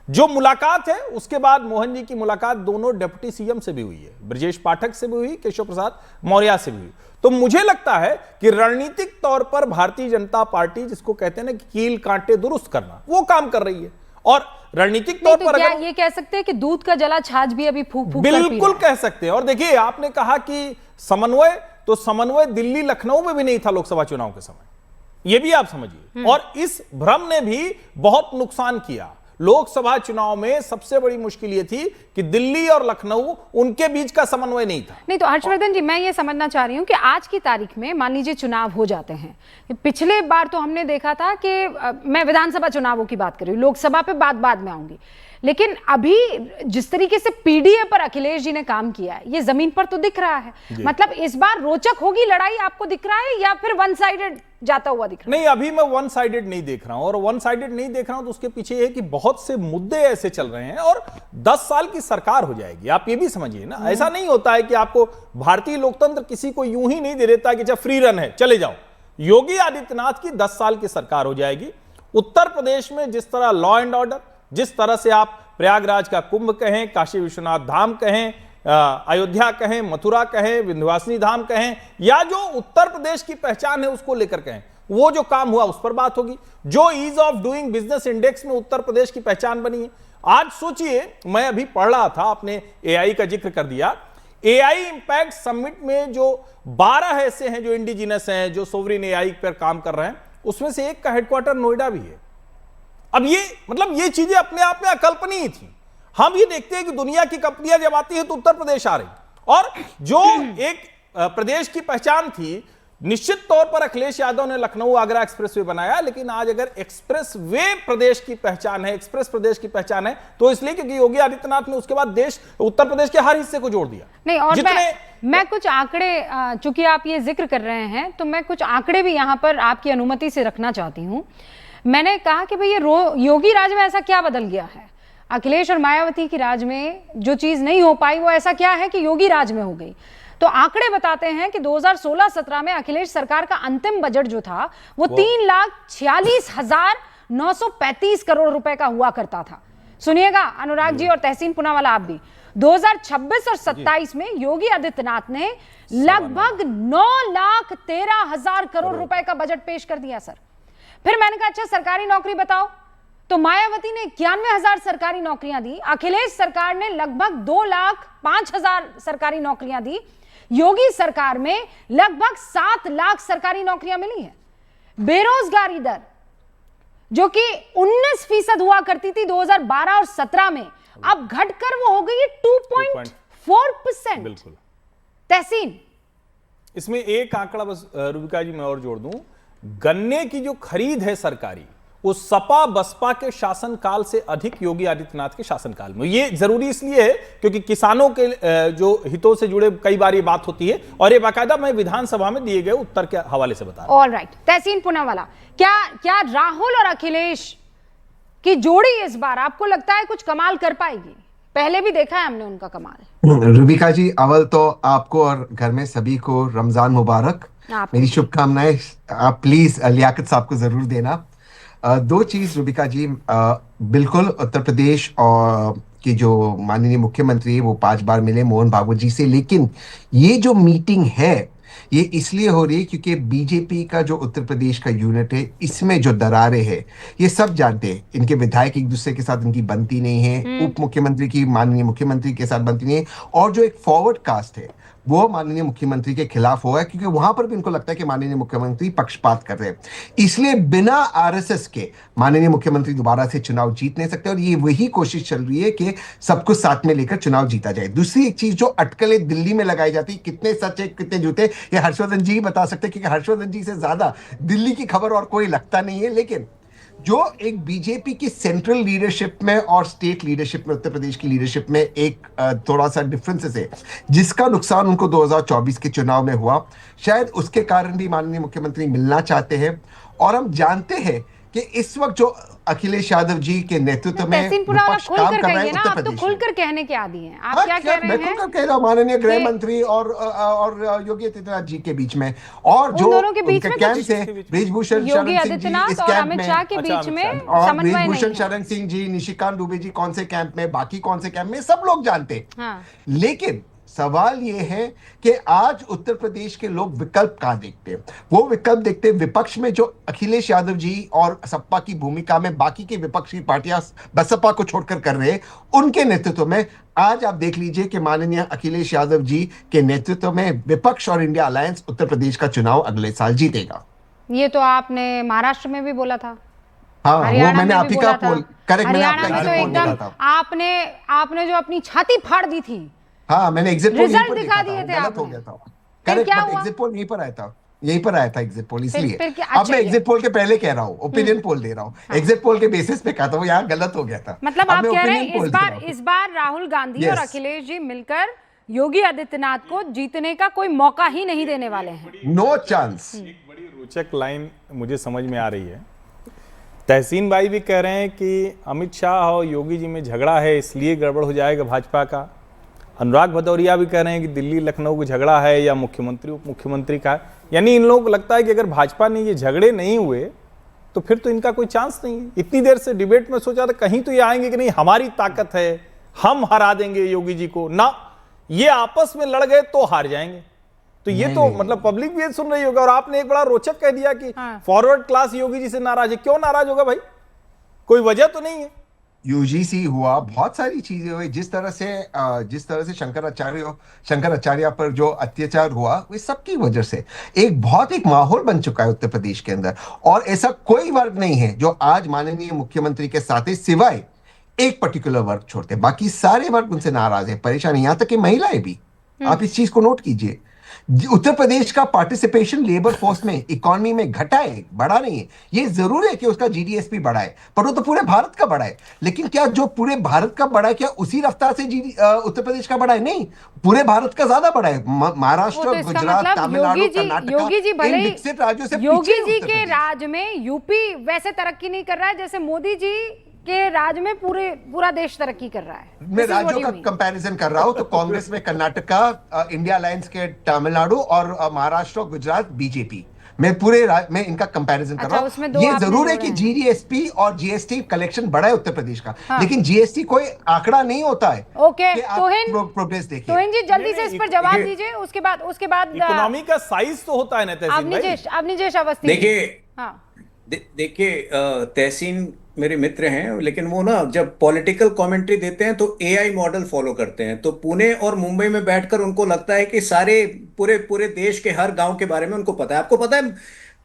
जो मुलाकात है, उसके बाद मोहन जी की मुलाकात दोनों डिप्टी सीएम से भी हुई है, ब्रजेश पाठक से भी हुई, केशव प्रसाद मौर्य से भी हुई। तो मुझे लगता है कि रणनीतिक तौर पर भारतीय जनता पार्टी, जिसको कहते हैं ना कि कील कांटे दुरुस्त करना, वो काम कर रही है। और रणनीतिक तौर तो पर क्या अगर ये कह सकते हैं कि दूध का जला छाछ भी अभी फूक फूक कर पी बिल्कुल रहा है? कह सकते हैं। और देखिए, आपने कहा कि समन्वय, तो समन्वय दिल्ली लखनऊ में भी नहीं था लोकसभा चुनाव के समय, यह भी आप समझिए। और इस भ्रम ने भी बहुत नुकसान किया। लोकसभा चुनाव में सबसे बड़ी मुश्किल यह थी कि दिल्ली और लखनऊ, उनके बीच का समन्वय नहीं था। नहीं तो हर्षवर्धन जी, मैं ये समझना चाह रही हूँ कि आज की तारीख में मान लीजिए चुनाव हो जाते हैं, पिछले बार तो हमने देखा था कि मैं विधानसभा चुनावों की बात कर रही हूँ, लोकसभा पे बाद में आऊंगी, लेकिन अभी जिस तरीके से पीडीए पर अखिलेश जी ने काम किया है, ये जमीन पर तो दिख रहा है। मतलब इस बार रोचक होगी लड़ाई, आपको दिख रहा है, या फिर वन साइडेड जाता हुआ दिख रहा है? नहीं, अभी मैं वन साइडेड नहीं देख रहा हूं। और वन साइडेड नहीं देख रहा हूं तो उसके पीछे है कि बहुत से मुद्दे ऐसे चल रहे हैं, और 10 साल की सरकार हो जाएगी। आप ये भी समझिए ना, ऐसा नहीं होता है कि आपको भारतीय लोकतंत्र किसी को यूं ही नहीं दे देता कि जब फ्री रन है चले जाओ। योगी आदित्यनाथ की 10 साल की सरकार हो जाएगी। उत्तर प्रदेश में जिस तरह लॉ एंड ऑर्डर, जिस तरह से आप प्रयागराज का कुंभ कहें, काशी विश्वनाथ धाम कहें, अयोध्या कहें, मथुरा कहें, विंध्यवासिनी धाम कहें, या जो उत्तर प्रदेश की पहचान है उसको लेकर कहें, वो जो काम हुआ उस पर बात होगी। जो ease of doing business index में उत्तर प्रदेश की पहचान बनी है। आज सोचिए, मैं अभी पढ़ रहा था, आपने एआई का जिक्र कर दिया, एआई इंपैक्ट समिट में जो 12 ऐसे हैं जो इंडिजिनस हैं, जो सोवरिन एआई पर काम कर रहे हैं, उसमें से एक का हेडक्वार्टर नोएडा भी है। अब ये मतलब ये चीजें अपने आप में अकल्पनीय थी। हम ये देखते हैं कि दुनिया की कंपनियां जब आती है तो उत्तर प्रदेश आ रही, और जो एक प्रदेश की पहचान थी, निश्चित तौर पर अखिलेश यादव ने लखनऊ आगरा एक्सप्रेसवे बनाया, लेकिन आज अगर एक्सप्रेसवे प्रदेश की पहचान है, एक्सप्रेस प्रदेश की पहचान है, तो इसलिए क्योंकि योगी आदित्यनाथ ने उसके बाद देश, उत्तर प्रदेश के हर हिस्से को जोड़ दिया। नहीं, और मैं कुछ आंकड़े, चूंकि आप ये जिक्र कर रहे हैं, तो मैं कुछ आंकड़े भी यहां पर आपकी अनुमति से रखना चाहती हूं। मैंने कहा कि भाई ये योगी राज में ऐसा क्या बदल गया है? अखिलेश और मायावती की राज में जो चीज नहीं हो पाई वो ऐसा क्या है कि योगी राज में हो गई? तो आंकड़े बताते हैं कि 2016-17 में अखिलेश सरकार का अंतिम बजट जो था वो 3,46,935 करोड़ रुपए का हुआ करता था। सुनिएगा अनुराग जी और तहसीन पुनावाला आप भी, 2026 और 27 में योगी आदित्यनाथ ने लगभग 9,13,000 करोड़ रुपए का बजट पेश कर दिया सर। फिर मैंने कहा अच्छा सरकारी नौकरी बताओ, तो मायावती ने 91,000 सरकारी नौकरियां दी, अखिलेश सरकार ने लगभग 2,05,000 सरकारी नौकरियां दी, योगी सरकार में लगभग 7 लाख सरकारी नौकरियां मिली है। बेरोजगारी दर जो कि 19% हुआ करती थी 2012 और 17 में, अब घटकर वो हो गई है 2.4%। बिल्कुल। तहसीन, इसमें एक आंकड़ा बस रूबिका जी मैं और जोड़ दूं, गन्ने की जो खरीद है सरकारी, वो सपा बसपा के शासनकाल से अधिक योगी आदित्यनाथ के शासनकाल में। ये जरूरी इसलिए है क्योंकि किसानों के जो हितों से जुड़े कई बार ये बात होती है, और ये बाकायदा मैं विधानसभा में दिए गए उत्तर के हवाले से बता रहा हूं। ऑल राइट, तहसीन पुनावाला, क्या राहुल और अखिलेश की जोड़ी इस बार आपको लगता है कुछ कमाल कर पाएगी? पहले भी देखा है हमने उनका कमाल। रूबिका जी, अव्वल तो आपको और घर में सभी को रमजान मुबारक। मेरी शुभकामनाएं आप प्लीज लियाकत साहब को जरूर देना। दो चीज रुबिका जी, बिल्कुल उत्तर प्रदेश और के जो माननीय मुख्यमंत्री है वो 5 बार मिले मोहन भागवत जी से, लेकिन ये जो मीटिंग है ये इसलिए हो रही है क्योंकि बीजेपी का जो उत्तर प्रदेश का यूनिट है इसमें जो दरारें हैं ये सब जानते हैं। इनके विधायक एक दूसरे के साथ इनकी बनती नहीं है, उप मुख्यमंत्री की माननीय मुख्यमंत्री के साथ बनती नहीं है, और जो एक फॉरवर्ड कास्ट है वो माननीय मुख्यमंत्री के खिलाफ होगा क्योंकि वहां पर भी इनको लगता है कि माननीय मुख्यमंत्री पक्षपात कर रहे हैं। इसलिए बिना आरएसएस के माननीय मुख्यमंत्री दोबारा से चुनाव जीत नहीं सकते और ये वही कोशिश चल रही है कि सब कुछ साथ में लेकर चुनाव जीता जाए। दूसरी एक चीज जो अटकलें दिल्ली में लगाई जाती, कितने सच है कितने झूठे ये हर्षवर्धन जी ही बता सकते क्योंकि हर्षवर्धन जी से ज्यादा दिल्ली की खबर और कोई लगता नहीं है। लेकिन जो एक बीजेपी की सेंट्रल लीडरशिप में और स्टेट लीडरशिप में, उत्तर प्रदेश की लीडरशिप में एक थोड़ा सा डिफरेंसेस है जिसका नुकसान उनको 2024 के चुनाव में हुआ, शायद उसके कारण भी माननीय मुख्यमंत्री मिलना चाहते हैं। और हम जानते हैं कि इस वक्त जो अखिलेश यादव जी के नेतृत्व में विपक्ष काम कर रहा है उत्तर प्रदेश में, खुलकर कहने के आदि हैं आप, क्या कह रहे हैं? मैं खुलकर कह रहा हूं माननीय गृह मंत्री और योगी आदित्यनाथ जी के बीच में, और जो उनके कैंप से बृजभूषण शरण सिंह जी इस कैंप में, और बृजभूषण शरण सिंह जी, निशिकांत दुबे जी कौन से कैंप में, बाकी कौन से कैंप में, सब लोग जानते हैं। लेकिन सवाल ये है कि आज उत्तर प्रदेश के लोग विकल्प कहां देखते हैं? वो विकल्प देखते हैं विपक्ष में जो अखिलेश यादव जी और सपा की भूमिका में बाकी की विपक्षी पार्टियां बसपा को छोड़कर कर रहे हैं, उनके नेतृत्व में आज आप देख लीजिए कि माननीय अखिलेश यादव जी के नेतृत्व में विपक्ष और इंडिया अलायंस उत्तर प्रदेश का चुनाव अगले साल जीतेगा। ये तो आपने महाराष्ट्र में भी बोला था। हाँ, वो मैंने आप ही का पोल करेक्ट, मैंने आपका एग्जिट पोल देखा था। आपने जो अपनी छाती फाड़ दी थी, हाँ मैंने एग्जिट पोल रिजल्ट दिखा दिए थे, गलत हो गया था। करेक्ट, बट एग्जिट पोल यहीं पर आया था, यहीं पर आया था एग्जिट पोल, इसलिए अब मैं एग्जिट पोल के पहले कह रहा हूँ, ओपिनियन पोल दे रहा हूँ। एग्जिट पोल के बेसिस पे कहा था, वो यहाँ गलत हो गया था। मतलब आप कह रहे हैं इस बार राहुल गांधी और अखिलेश जी मिलकर योगी आदित्यनाथ को जीतने का कोई मौका ही नहीं देने वाले हैं, नो चांस। एक बड़ी रोचक लाइन मुझे समझ में आ रही है। तहसीन भाई भी कह रहे हैं कि अमित शाह और योगी जी में झगड़ा है इसलिए गड़बड़ हो जाएगा भाजपा का। अनुराग भदौरिया भी कह रहे हैं कि दिल्ली लखनऊ का झगड़ा है या मुख्यमंत्री उप मुख्यमंत्री का। यानी इन लोगों को लगता है कि अगर भाजपा ने ये झगड़े नहीं हुए तो फिर तो इनका कोई चांस नहीं है। इतनी देर से डिबेट में सोचा था कहीं तो ये आएंगे कि नहीं हमारी ताकत है, हम हरा देंगे योगी जी को, ना ये आपस में लड़ गए तो हार जाएंगे। तो ये तो मतलब पब्लिक भी सुन रही होगा। और आपने एक बड़ा रोचक कह दिया कि फॉरवर्ड क्लास योगी जी से नाराज है। क्यों नाराज होगा भाई? कोई वजह तो नहीं है। यूजीसी हुआ, बहुत सारी चीजें हुई, जिस तरह से शंकराचार्य पर जो अत्याचार हुआ वो सबकी वजह से एक माहौल बन चुका है उत्तर प्रदेश के अंदर। और ऐसा कोई वर्ग नहीं है जो आज माननीय मुख्यमंत्री के साथ है सिवाय एक पर्टिकुलर वर्ग छोड़ते, बाकी सारे वर्ग उनसे नाराज है, परेशान, यहां तक कि महिलाएं भी। आप इस चीज को नोट कीजिए। उत्तर प्रदेश का पार्टिसिपेशन लेबर फोर्स में, इकोनॉमी में घटा है, बढ़ा नहीं है। ये जरूर है कि उसका जीडीएसपी बढ़ा है, पर वो तो पूरे भारत का बढ़ा है। लेकिन क्या जो पूरे भारत का बढ़ा है क्या उसी रफ्तार से उत्तर प्रदेश का बढ़ा है? नहीं, पूरे भारत का ज्यादा बढ़ा है। महाराष्ट्र, गुजरात, तमिलनाडु, कर्नाटका इन विकसित राज्यों से योगी जी के राज में यूपी वैसे तरक्की नहीं कर रहा है जैसे मोदी जी के राज में पूरा देश तरक्की कर रहा है। मैं राज्यों का कंपैरिजन कर रहा हूं तो कांग्रेस में कर्नाटका, इंडिया अलायंस के तमिलनाडु और महाराष्ट्र, गुजरात बीजेपी, मैं पूरे में इनका कंपैरिजन कर रहा हूं। ये जरूर है कि जीडीएसपी और जीएसटी कलेक्शन बढ़ा है उत्तर प्रदेश का, लेकिन जीएसटी कोई आंकड़ा नहीं होता है। ओके, प्रोग्रेस देखिए। तोहिन जी जल्दी से इस पर जवाब दीजिए, उसके बाद इकोनॉमी का साइज तो होता है ना तहसीन भाई। निजेश अवस्थी देखिए तहसीन मेरे मित्र हैं, लेकिन वो ना जब पॉलिटिकल कमेंट्री देते हैं तो एआई मॉडल फॉलो करते हैं। तो पुणे और मुंबई में बैठकर उनको लगता है कि सारे पूरे देश के हर गांव के बारे में उनको पता है। आपको पता है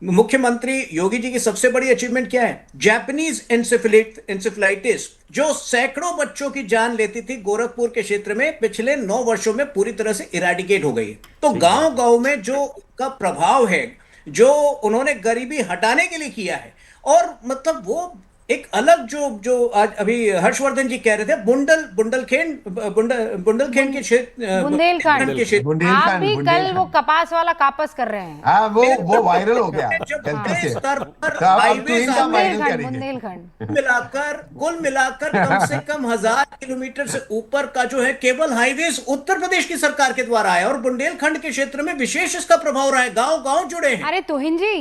मुख्यमंत्री योगी जी की सबसे बड़ी अचीवमेंट क्या है? जापानीज इंसेफेलाइटिस, जो सैकड़ों बच्चों की जान लेती थी गोरखपुर के क्षेत्र में, पिछले 9 वर्षों में पूरी तरह से इराडिकेट हो गई है। तो गांव में जो का प्रभाव है, जो उन्होंने गरीबी हटाने के लिए किया है, और मतलब वो एक अलग जो आज अभी हर्षवर्धन जी कह रहे थे, बुंदेलखंड के क्षेत्र, बुंदेलखंड के क्षेत्र। आप बुंदेलखंड भी कल वो बुंदेलखंड कपास वाला कापस कर रहे हैं। हाँ वो वायरल हो गया जब गलती बड़े से, स्तर पर तो अब हाईवे इनका वायरल बुंदेलखंड करेंगे। बुंदेलखंड कुल मिलाकर कम से कम 1000 किलोमीटर से ऊपर का जो है केबल हाईवेज उत्तर प्रदेश की सरकार के द्वारा है, और बुंदेलखंड के क्षेत्र में विशेष इसका प्रभाव रहा है, गांव गांव जुड़े हैं। अरे तुहिन जी,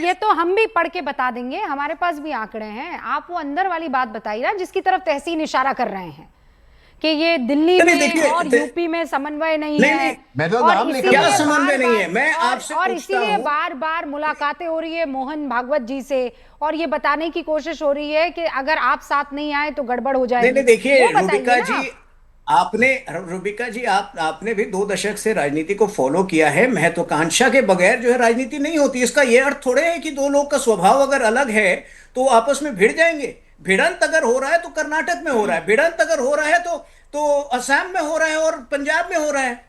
ये तो हम भी पढ़ के बता देंगे, हमारे पास भी आंकड़े हैं। आप वो अंदर वाली बात बताइए ना, जिसकी तरफ तहसीन इशारा कर रहे हैं कि ये दिल्ली में और यूपी में समन्वय नहीं है, मैं तो और नाम लिख क्या रहा हूं। समन्वय नहीं है, मैं आपसे और पूछता इसीलिए हूं। बार बार मुलाकातें हो रही है मोहन भागवत जी से, और ये बताने की कोशिश हो रही है कि अगर आप साथ नहीं आए तो गड़बड़ हो जाएगी। नहीं देखिए वो बताइए रूबिका ना जी, आपने भी 2 दशक से राजनीति को फॉलो किया है। महत्वाकांक्षा के बगैर जो है राजनीति नहीं होती। इसका ये अर्थ थोड़े है कि दो लोग का स्वभाव अगर अलग है तो आपस में भिड़ जाएंगे। भिड़ंत अगर हो रहा है तो कर्नाटक में हो रहा है, भिड़ंत अगर हो रहा है तो असम में हो रहा है और पंजाब में हो रहा है।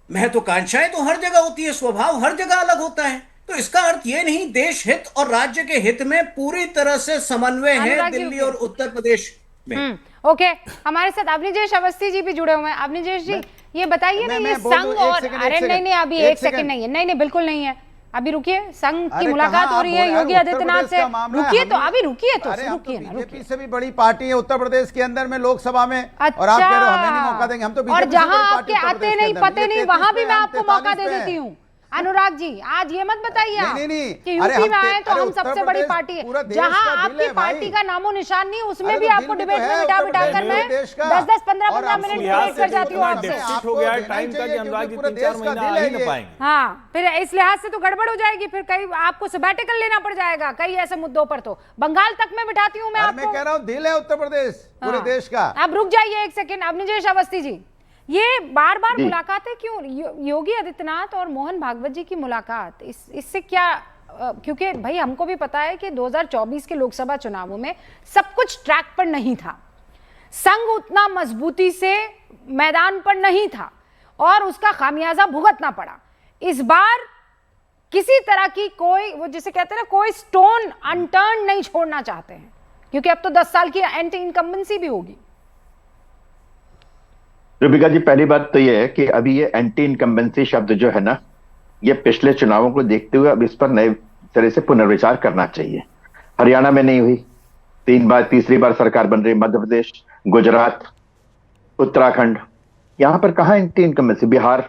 महत्वाकांक्षाएं तो हर जगह होती है, स्वभाव हर जगह अलग होता है। तो इसका अर्थ ये नहीं, देश हित और राज्य के हित में पूरी तरह से समन्वय है दिल्ली और उत्तर प्रदेश में। ओके, हमारे साथ अवनीजेश अवस्थी जी भी जुड़े हुए हैं। अवनीजेश जी, ये बताइए ना, ये संघ और अरे नहीं अभी 1 सेकंड नहीं है, नहीं बिल्कुल नहीं है, अभी रुकिए। संघ की मुलाकात हो रही है योगी आदित्यनाथ से, रुकिए तो अभी रुकिए तो रुकिए ना, बीजेपी से भी बड़ी पार्टी है उत्तर प्रदेश के अंदर में लोकसभा में। अच्छा, और आप कह रहे हो हमें नहीं मौका देंगे, हम तो और जहां आपके आते नहीं पते नहीं वहां भी मैं आपको मौका दे देती हूँ। अनुराग जी, आज ये मत बताइए आप कि यूपी में आए तो हम सबसे बड़ी पार्टी है। जहां आपकी पार्टी का नामो निशान नहीं, उसमें भी आपको डिबेट में बिठा कर मैं 10-10, 15-15 मिनट डिबेट कर जाती हूँ आपसे। हो गया टाइम का कि अनुराग जी 3-4 महीना आ ही ना पाएंगे। हाँ, फिर इस लिहाज से तो गड़बड़ हो जाएगी, फिर कहीं आपको सबैटिकल लेना पड़ जाएगा कई ऐसे मुद्दों पर। तो बंगाल तक में बिठाती हूँ मैं आपको। मैं कह रहा हूँ दिल है उत्तर प्रदेश पूरे देश का। अब रुक जाइए 1 सेकंड अवनीजेश अवस्थी जी, ये बार बार मुलाकातें क्यों? योगी आदित्यनाथ और मोहन भागवत जी की मुलाकात, इससे क्या? क्योंकि भाई हमको भी पता है कि 2024 के लोकसभा चुनावों में सब कुछ ट्रैक पर नहीं था, संघ उतना मजबूती से मैदान पर नहीं था और उसका खामियाजा भुगतना पड़ा। इस बार किसी तरह की कोई, वो जिसे कहते हैं ना, कोई स्टोन अनटर्न नहीं छोड़ना चाहते हैं, क्योंकि अब तो 10 साल की एंटी इनकम्बेंसी भी होगी। रूबिका जी, पहली बात तो ये है कि अभी ये एंटी इनकम्बेंसी शब्द जो है ना, ये पिछले चुनावों को देखते हुए अब इस पर नए तरह से पुनर्विचार करना चाहिए। हरियाणा में नहीं हुई, 3 बार, तीसरी बार सरकार बन रही, मध्य प्रदेश, गुजरात, उत्तराखंड, यहां पर कहां एंटी इनकम्बेंसी? बिहार,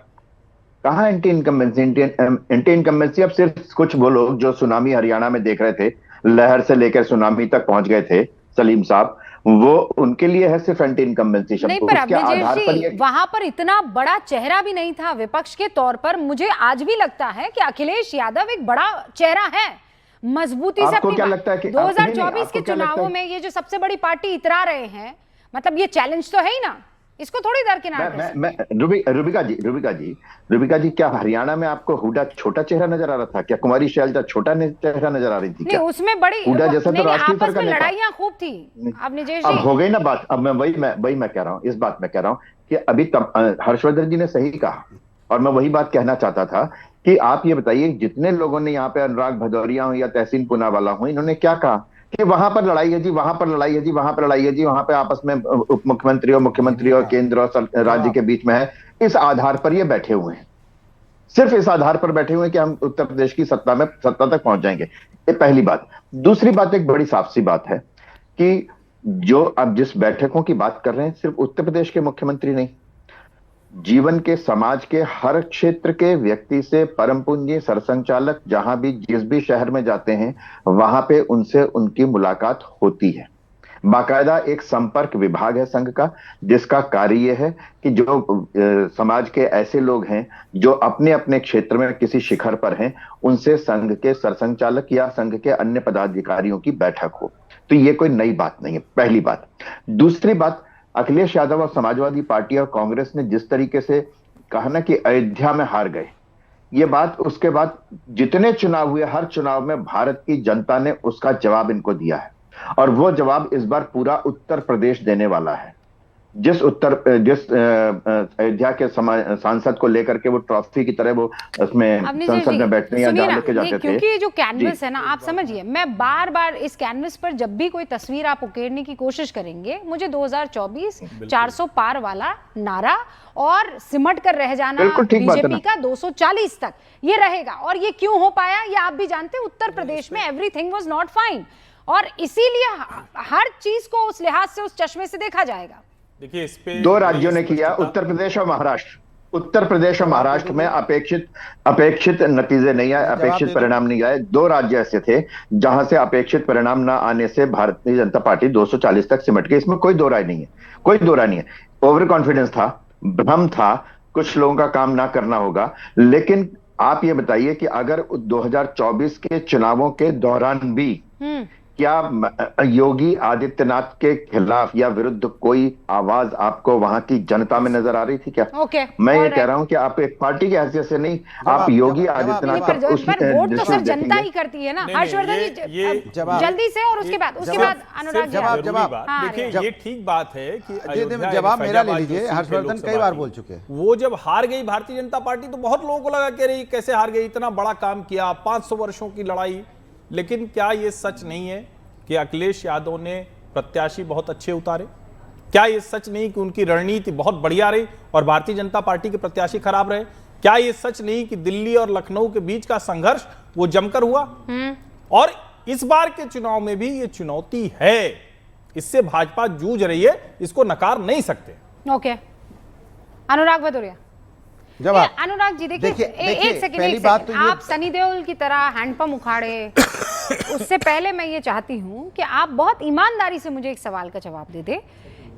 कहां एंटी इनकम्बेंसी? एंटी इनकम्बेंसी अब सिर्फ कुछ वो लोग जो सुनामी हरियाणा में देख रहे थे, लहर से लेकर सुनामी तक पहुंच गए थे, सलीम साहब, वो उनके लिए है सिर्फ एंटी इनकम्बेंसी शब्द। नहीं, पर अवनीजेश जी, वहां पर इतना बड़ा चेहरा भी नहीं था विपक्ष के तौर पर। मुझे आज भी लगता है कि अखिलेश यादव एक बड़ा चेहरा है, मजबूती से। आपको क्या लगता है कि 2024 के चुनावों में ये जो सबसे बड़ी पार्टी इतरा रहे हैं, मतलब ये चैलेंज तो है ही ना, इसको थोड़ी दरकिनार। रूबिका जी, क्या हरियाणा में आपको हुडा छोटा चेहरा नजर आ रहा था? क्या कुमारी शैलजा छोटा चेहरा नजर आ रही थी? नहीं, उसमें बड़ी हुडा जैसा तो राष्ट्रीय स्तर का लड़ाइयां खूब थी। अवनीजेश जी, अब हो गई ना बात। अब मैं वही कह रहा हूँ, इस बात में कह रहा हूँ कि अभी हर्षवर्धन जी ने सही कहा, और मैं वही बात कहना चाहता था कि आप ये बताइए, जितने लोगों ने यहाँ पे अनुराग भदौरिया हो या तहसीन पूनावाला हो, इन्होंने क्या कहा कि वहां पर लड़ाई है जी, वहां पर लड़ाई है जी, वहां पर लड़ाई है जी, वहां पे आपस में उप मुख्यमंत्री और केंद्र और राज्य के बीच में है। इस आधार पर ये बैठे हुए हैं, सिर्फ इस आधार पर बैठे हुए हैं कि हम उत्तर प्रदेश की सत्ता तक पहुंच जाएंगे। ये पहली बात। दूसरी बात, एक बड़ी साफ सी बात है कि जो अब जिस बैठकों की बात कर रहे हैं, सिर्फ उत्तर प्रदेश के मुख्यमंत्री नहीं, जीवन के, समाज के हर क्षेत्र के व्यक्ति से परम पूज्य सरसंचालक जहां भी जिस भी शहर में जाते हैं, वहां पे उनसे उनकी मुलाकात होती है। बाकायदा एक संपर्क विभाग है संघ का, जिसका कार्य यह है कि जो समाज के ऐसे लोग हैं जो अपने अपने क्षेत्र में किसी शिखर पर हैं, उनसे संघ के सरसंचालक या संघ के अन्य पदाधिकारियों की बैठक हो। तो ये कोई नई बात नहीं है, पहली बात। दूसरी बात, अखिलेश यादव और समाजवादी पार्टी और कांग्रेस ने जिस तरीके से कहा ना कि अयोध्या में हार गए, ये बात उसके बाद जितने चुनाव हुए, हर चुनाव में भारत की जनता ने उसका जवाब इनको दिया है, और वो जवाब इस बार पूरा उत्तर प्रदेश देने वाला है। जिस अयोध्या के सांसद को लेकर के वो ट्रॉफी की तरह वो उसमें संसद में बैठने या जहाँ लेके जाते थे, क्योंकि ये जो कैनवस है ना, आप समझिए, मैं बार बार इस कैनवस पर जब भी कोई तस्वीर आप उकेरने की कोशिश करेंगे, मुझे 2024 400 पार वाला नारा और सिमट कर रह जाना बीजेपी का 240 तक ये रहेगा। और ये क्यों हो पाया ये आप भी जानते हैं, उत्तर प्रदेश में एवरीथिंग वाज नॉट फाइन, और इसीलिए हर चीज को उस लिहाज से, उस चश्मे से देखा जाएगा। देखिए, इस पे 2 राज्यों ने किया, उत्तर प्रदेश और महाराष्ट्र। उत्तर प्रदेश और महाराष्ट्र में अपेक्षित नतीजे नहीं आए, अपेक्षित परिणाम नहीं आए। 2 राज्य ऐसे थे जहां से अपेक्षित परिणाम ना आने से भारतीय जनता पार्टी 240 तक सिमट गई। इसमें कोई दो राय नहीं है, कोई दो राय नहीं है। ओवर कॉन्फिडेंस था, भ्रम था, कुछ लोगों का काम ना करना होगा। लेकिन आप ये बताइए कि अगर 2024 के चुनावों के दौरान भी क्या योगी आदित्यनाथ के खिलाफ या विरुद्ध कोई आवाज आपको वहां की जनता में नजर आ रही थी क्या? मैं ये कह रहा हूं कि आप एक पार्टी की हैसियत से नहीं, आप योगी आदित्यनाथ पर वोट तो सिर्फ जनता ही करती है ना। हर्षवर्धन जी जल्दी से, और उसके बाद अनुराग जवाब। देखिए, ये ठीक बात है कि जवाब मेरा ले लीजिए। हर्षवर्धन कई बार बोल चुके हैं, वो जब हार गई भारतीय जनता पार्टी तो बहुत लोगों को लगा कि अरे कैसे हार गई, इतना बड़ा काम किया, 500 वर्षों की लड़ाई। लेकिन क्या ये सच नहीं है कि अखिलेश यादव ने प्रत्याशी बहुत अच्छे उतारे? क्या ये सच नहीं कि उनकी रणनीति बहुत बढ़िया रही और भारतीय जनता पार्टी के प्रत्याशी खराब रहे? क्या ये सच नहीं कि दिल्ली और लखनऊ के बीच का संघर्ष वो जमकर हुआ? और इस बार के चुनाव में भी ये चुनौती है, इससे भाजपा जूझ रही है, इसको नकार नहीं सकते। ओके, अनुराग भदौरिया। अनुराग जी देखिए, एक सेकंड, आप सनी देओल की तरह हैंडपंप उखाड़े उससे पहले मैं ये चाहती हूं कि आप बहुत ईमानदारी से मुझे एक सवाल का जवाब दे दे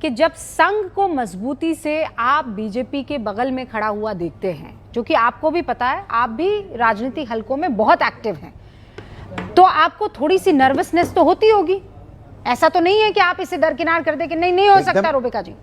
कि जब संघ को मजबूती से आप बीजेपी के बगल में खड़ा हुआ देखते हैं, जो कि आपको भी पता है, आप भी राजनीतिक हलकों में बहुत एक्टिव हैं, तो आपको थोड़ी सी नर्वसनेस तो होती होगी। ऐसा तो नहीं है कि आप इसे दरकिनार कर दे कि नहीं हो सकता। रूबिका जी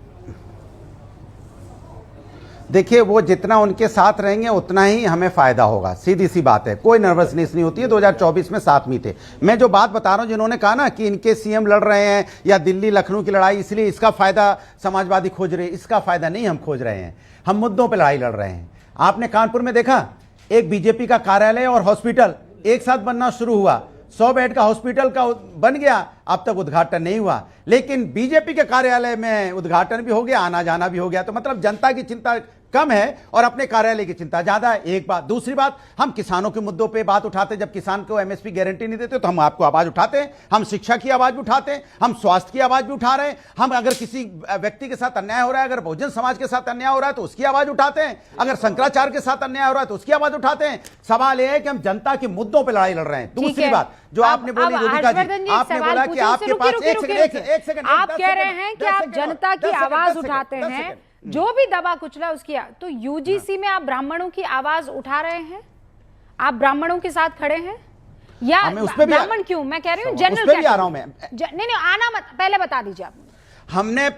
देखिए, वो जितना उनके साथ रहेंगे उतना ही हमें फायदा होगा, सीधी सी बात है, कोई नर्वसनेस नहीं होती है। 2024 में साथ में थे। मैं जो बात बता रहा हूं, जिन्होंने कहा ना कि इनके सीएम लड़ रहे हैं या दिल्ली लखनऊ की लड़ाई इसलिए इसका फायदा समाजवादी खोज रहे, इसका फायदा नहीं हम खोज रहे हैं, हम मुद्दों पर लड़ाई लड़ रहे हैं। आपने कानपुर में देखा, एक बीजेपी का कार्यालय और हॉस्पिटल एक साथ बनना शुरू हुआ, 100 बेड का हॉस्पिटल का बन गया, अब तक उद्घाटन नहीं हुआ, लेकिन बीजेपी के कार्यालय में उद्घाटन भी हो गया, आना जाना भी हो गया। तो मतलब जनता की चिंता कम है और अपने कार्यालय की चिंता ज्यादा है। एक बात। दूसरी बात, हम किसानों के मुद्दों पे बात उठाते, जब किसान को एमएसपी गारंटी नहीं देते तो हम आपको आवाज उठाते हैं, हम शिक्षा की आवाज भी उठाते हैं, हम स्वास्थ्य की आवाज भी उठा रहे हैं, हम अगर किसी व्यक्ति के साथ अन्याय हो रहा है, अगर बहुजन समाज के साथ अन्याय हो रहा है तो उसकी आवाज उठाते हैं, अगर शंकराचार्य के साथ अन्याय हो रहा है तो उसकी आवाज उठाते हैं। सवाल यह है कि हम जनता के मुद्दों पर लड़ाई लड़ रहे हैं। दूसरी बात जो आपने बोली रूबिका जी, आपने बोला कि आपके पास एक सेकंड, आप कह रहे हैं कि आप जनता की आवाज उठाते हैं, जो भी दबा कुचला उसकी। तो यूजीसी में आप ब्राह्मणों की आवाज उठा रहे हैं, आप ब्राह्मणों के साथ खड़े हैं या ब्राह्मण क्यों, मैं कह रही हूँ जनरल भी आ रहा हूं मैं। नहीं आना मत, पहले बता दीजिए आप। हमने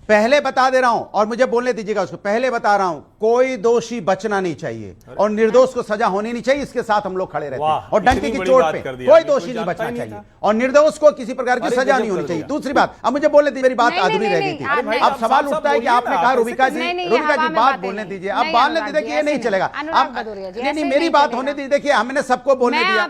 पहले बता दे रहा हूं और मुझे बोलने दीजिएगा उसको, पहले बता रहा हूं, कोई दोषी बचना नहीं चाहिए और निर्दोष को सजा होनी नहीं चाहिए, इसके साथ हम लोग खड़े रहते हैं। और डंके की चोट पे कोई दोषी नहीं बचना चाहिए और निर्दोष को किसी प्रकार की सजा नहीं होनी चाहिए। दूसरी बात, अब मुझे बोलने दीजिए, मेरी बात अधूरी रह गई थी। अब सवाल उठता है कि आपने कहा रूबिका जी बात बोलने दीजिए, अब बोलने दीजिए कि ये नहीं चलेगा। अब नहीं, मेरी बात होने दीजिए। देखिए, हमने सबको बोलने दिया।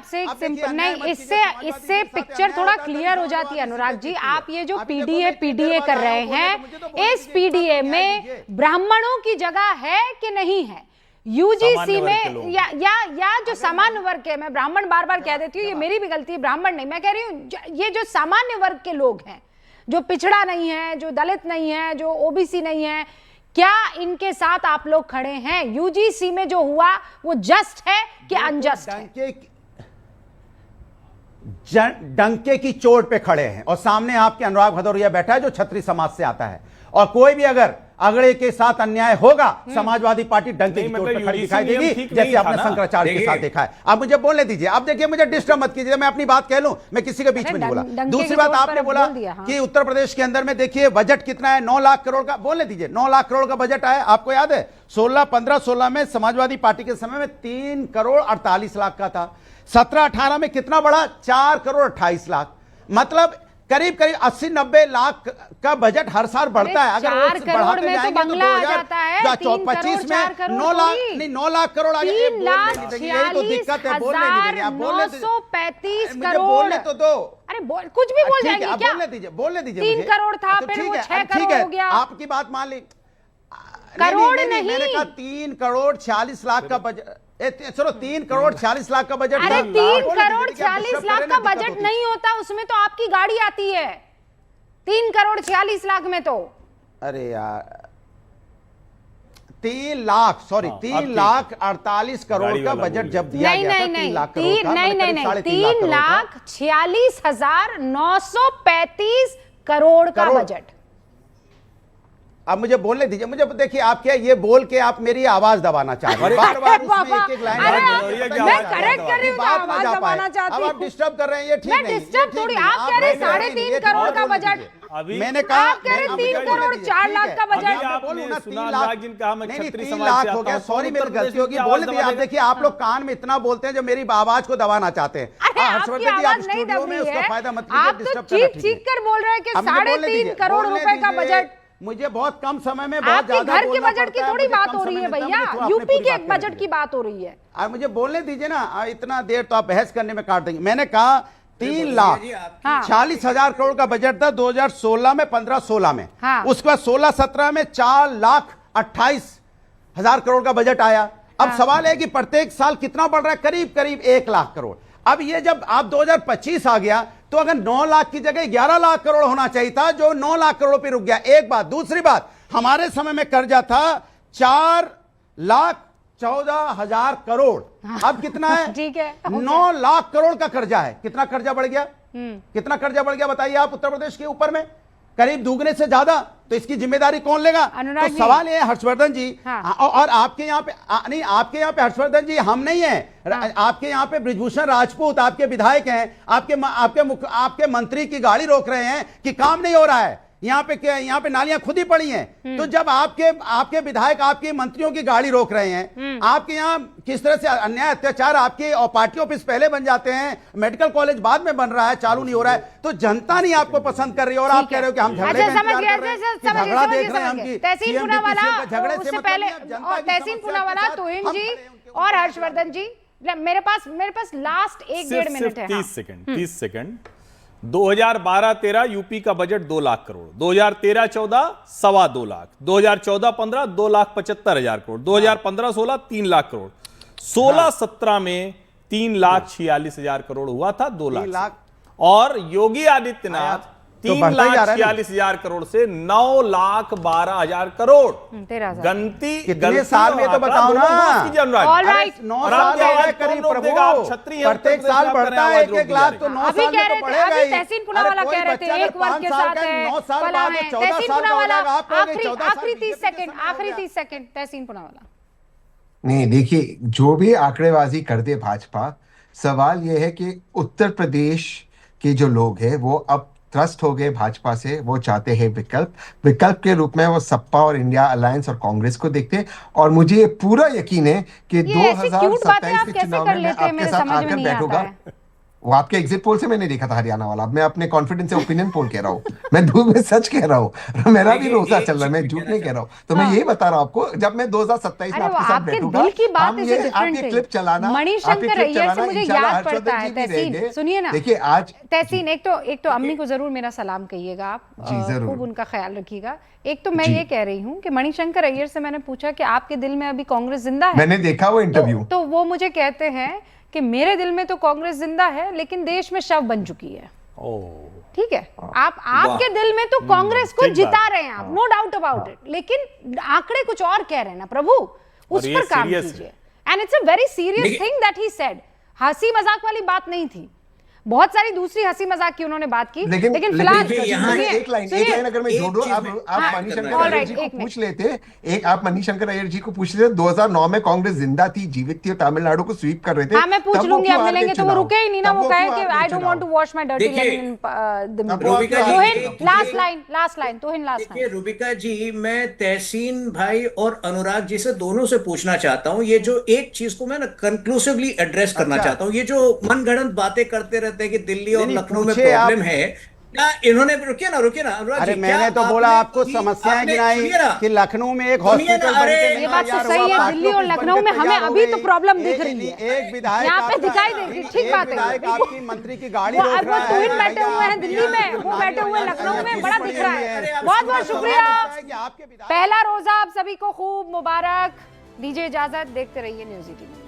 इससे पिक्चर थोड़ा क्लियर हो जाती है। अनुराग जी, आप ये जो पीडीए कर रहे हैं, इस पीडीए में ब्राह्मणों की जगह है कि नहीं है? यूजीसी में या जो सामान्य वर्ग है, मैं ब्राह्मण बार बार कह देती हूँ, ये मेरी भी गलती है, ब्राह्मण नहीं, मैं कह रही हूँ ये जो सामान्य वर्ग के लोग हैं, जो पिछड़ा नहीं है, जो दलित नहीं है, जो ओबीसी नहीं है, क्या इनके साथ आप लोग खड़े हैं? यूजीसी में जो हुआ वो जस्ट है कि अनजस्ट है? डंके की चोट पे खड़े हैं और सामने आपके अनुराग भदौरिया बैठा है जो क्षत्रिय समाज से आता है, और कोई भी अगर अगड़े के साथ अन्याय होगा, समाजवादी पार्टी डंके की चोट पे खड़ी दिखाई देगी, जैसे आपने शंकराचार्य के साथ देखा है। अब मुझे बोलने दीजिए। अब देखिए, मुझे डिस्टर्ब मत कीजिए, मैं अपनी बात कह लूं, मैं किसी के बीच में नहीं बोला। दूसरी बात, आपने बोला कि उत्तर प्रदेश के अंदर में देखिए बजट कितना है, 9 लाख करोड़ का। बोलने दीजिए, 9 लाख करोड़ का बजट आया, आपको याद है 15-16 में समाजवादी पार्टी के समय में 3 करोड़ 48 लाख का था। 17-18 में कितना बढ़ा? 4 करोड़ 28 लाख। मतलब करीब करीब 80-90 लाख का बजट हर साल बढ़ता है। अगर 4 करोड़ में तो बंगला आ जाता है, 25 में 9 लाख नहीं 9 लाख करोड़ आ गए। 3,46,935 करोड़। बोलने तो दो। अरे कुछ भी बोल जाएंगे क्या? बोलने दीजिए 3 करोड़ था, फिर वो 6 करोड़ हो गया। आपकी बात मान ली, करोड़ नहीं, मैंने कहा 3,46,00,000 का बजट। चलो 3,46,00,000 का बजट। अरे 3,46,00,000 का बजट नहीं होता, उसमें तो आपकी गाड़ी आती है 3,46,00,000 में तो। अरे यार 3,48,00,000 का बजट जब दिया गया था 3 लाख करोड़ का, नहीं 3,46,935 करोड़ का बजट। अब मुझे बोलने दीजिए, मुझे देखिए आप क्या ये बोल के आप मेरी आवाज दबाना चाह रहे हैं, बार-बार उसमें एक लाइन मैं करेक्ट कर रही हूं, आवाज दबाना चाहती हूं। अब आप डिस्टर्ब कर रहे हैं, ये ठीक नहीं। मैं डिस्टर्ब थोड़ी, आप कह रहे 3.5 करोड़ का बजट, मैंने कहा आप कह रहे 3 करोड़ 4 लाख का बजट। बोलूं ना 3 लाख नहीं 3 लाख हो गया, सॉरी मेरी गलती होगी, बोलने दीजिए। आप देखिए आप लोग कान में इतना बोलते हैं जो मेरी आवाज को दबाना चाहते हैं। आपकी आवाज नहीं दब रही है, आप तो चीख कर बोल रहे हैं कि 3.5 करोड़ रुपए का बजट। मुझे बहुत कम समय में बहुत आपके घर के बजट की थोड़ी बात हो रही है भैया, यूपी के एक बजट की बात हो रही है। और मुझे बोलने दीजिए ना, इतना देर तो आप बहस करने में काट देंगे। मैंने कहा 3,46,000 करोड़ का बजट था 2016 में, 15-16 में। उसके बाद 16-17 में 4,28,000 करोड़ का बजट आया। अब सवाल है कि प्रत्येक साल कितना बढ़ रहा है, करीब करीब 1 लाख करोड़। अब ये जब आप 2025 आ गया तो अगर 9 लाख की जगह 11 लाख करोड़ होना चाहिए था, जो 9 लाख करोड़ पे रुक गया। एक बात। दूसरी बात, हमारे समय में कर्जा था 4,14,000 करोड़। अब कितना है? ठीक है, 9 लाख करोड़ का कर्जा है। कितना कर्जा बढ़ गया? कितना कर्जा बढ़ गया बताइए आप उत्तर प्रदेश के ऊपर में? करीब दुगने से ज्यादा। तो इसकी जिम्मेदारी कौन लेगा? तो सवाल ये है हर्षवर्धन जी, और आपके यहाँ पे नहीं, आपके यहाँ पे हर्षवर्धन जी हम नहीं है, आपके यहाँ पे बृजभूषण राजपूत आपके विधायक हैं, आपके मंत्री की गाड़ी रोक रहे हैं कि काम नहीं हो रहा है, यहाँ पे नालियां खुद ही पड़ी हैं। तो जब आपके विधायक आपके मंत्रियों की गाड़ी रोक रहे हैं, आपके यहाँ किस तरह से अन्याय अत्याचार, आपके और पार्टी ऑफिस पहले बन जाते हैं, मेडिकल कॉलेज बाद में बन रहा है, चालू नहीं हो रहा है, तो जनता नहीं आपको पसंद कर रही है। और आप कह रहे हो कि हम झगड़ा देख रहे हैं हम की तहसीन पूनावाला, तोहिन जी और हर्षवर्धन जी, मेरे पास लास्ट 1-1.5 मिनट है। 30 सेकंड। 2012-13 यूपी का बजट 2 लाख करोड़, 2013-14 2.25 लाख, 2014-15 2,75,000 करोड़, 2015-16 3 लाख करोड़, 16-17 में 3,46,000 करोड़ हुआ था, 2 लाख। और योगी आदित्यनाथ 3,46,000 करोड़ से 9,12,000 करोड़। कितने साल में तो बताओ ना। 9 साल हो गए करीब प्रभु, प्रत्येक साल बढ़ता है 1-1 लाख, तो 9 साल में तो बढ़ेगा ही। तहसीन पूनावाला कह रहे थे एक वर्ग के साथ है, 9 साल बाद 14 साल का हो जाएगा। आप कहोगे 14 साल। आखिरी 30 सेकंड तहसीन पूनावाला। नहीं देखिए, जो भी आंकड़ेबाजी कर दे भाजपा, सवाल यह है कि उत्तर प्रदेश के जो लोग हैं वो अब त्रस्त हो गए भाजपा से। वो चाहते हैं विकल्प के रूप में वो सपा और इंडिया अलायंस और कांग्रेस को देखते हैं। और मुझे ये पूरा यकीन है कि 2027 के चुनाव में मैं आपके साथ आकर बैठूंगा। वो आपके एग्जिट पोल से मैंने देखा था हरियाणा वाला। मैं अपने कॉन्फिडेंस से ओपिनियन पोल कह रहा हूँ, मैं धूप में सच कह रहा हूँ, मेरा भी रोजा चल रहा है, मैं झूठ नहीं कह रहा हूँ। तो मैं यही बता रहा हूँ आपको, जब मैं 2027 में आपके साथ बैठूंगा, हम ये आपके क्लिप चलाना, मणिशंकर अय्यर से मुझे याद पड़ता है। तहसीन सुनिए ना, देखिए आज तहसीन एक तो अम्मी को जरूर मेरा सलाम कहिएगा आप, खूब उनका ख्याल रखिएगा। एक तो मैं ये कह रही हूँ कि मणिशंकर अय्यर से मैंने पूछा कि आपके दिल में अभी कांग्रेस जिंदा है? मैंने देखा वो इंटरव्यू, तो वो मुझे कहते हैं कि मेरे दिल में तो कांग्रेस जिंदा है, लेकिन देश में शव बन चुकी है। ठीक है, आपके दिल में तो कांग्रेस को जिता रहे हैं आप, नो डाउट अबाउट इट, लेकिन आंकड़े कुछ और कह रहे हैं ना प्रभु, उस पर काम कीजिए। And it's a very serious thing that he said. हंसी मजाक वाली बात नहीं थी, बहुत सारी दूसरी हंसी मजाक की उन्होंने बात की, लेकिन फिलहाल एक लाइन अगर मैं जोड़ दूं, आप मणिशंकर अय्यर जी को पूछ लेते, आप मणिशंकर अय्यर जी को पूछ लेते, 2009 में कांग्रेस जिंदा थी, जीवित थी, तमिलनाडु को स्वीप कर रहे थे। हाँ, मैं पूछ लूंगी, अब मिलेंगे तो वो रुके ही नहीं ना, वो कहे कि I don't want to wash my dirty linen in the तोहिन लास्ट लाइन तोहिन लास्ट लाइन। रुबिका जी, मैं तहसीन भाई और अनुराग जी से दोनों से पूछना चाहता हूँ, ये जो एक चीज को मैं ना कंक्लूसिवली एड्रेस करना चाहता हूँ, ये जो मनगढ़ंत बातें करते रहते हैं कि दिल्ली और लखनऊ में प्रॉब्लम है, क्या इन्होंने, रुकिए ना अनुराग अरे जी, मैंने तो बोला आपको समस्याएं गिनाई कि लखनऊ में एक हॉस्पिटल अरे ये बात तो सही है, दिल्ली और लखनऊ में हमें अभी तो प्रॉब्लम दिख रही है, एक विधायक यहाँ पे दिखाई देगी, ठीक बात है। आपकी मंत्री की गाड़ी वो रोक अब वो रहा है। तुहिन बैठे हुए हैं दिल्ली में, वो बैठे हुए लखनऊ में, बड़ा दिख रहा है। बहुत बहुत शुक्रिया, पहला रोजा आप सभी को खूब मुबारक। दीजिए इजाजत, देखते रहिए न्यूज़ 18।